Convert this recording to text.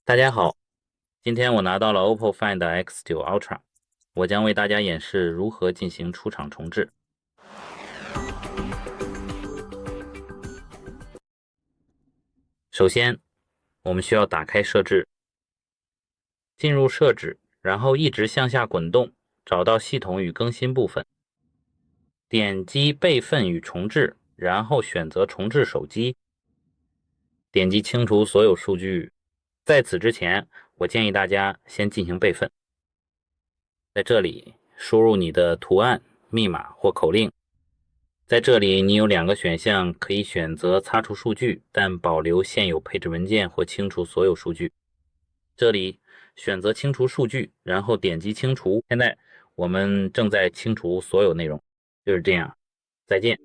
大家好，今天我拿到了 OPPO Find X9 Ultra，我将为大家演示如何进行出厂重置。首先，我们需要打开设置，进入设置，然后一直向下滚动，找到系统与更新部分，点击备份与重置，然后选择重置手机，点击清除所有数据。在此之前，我建议大家先进行备份。在这里输入你的图案、密码或口令。在这里你有两个选项，可以选择擦除数据，但保留现有配置文件或清除所有数据。这里选择清除数据，然后点击清除。现在我们正在清除所有内容，就是这样。再见。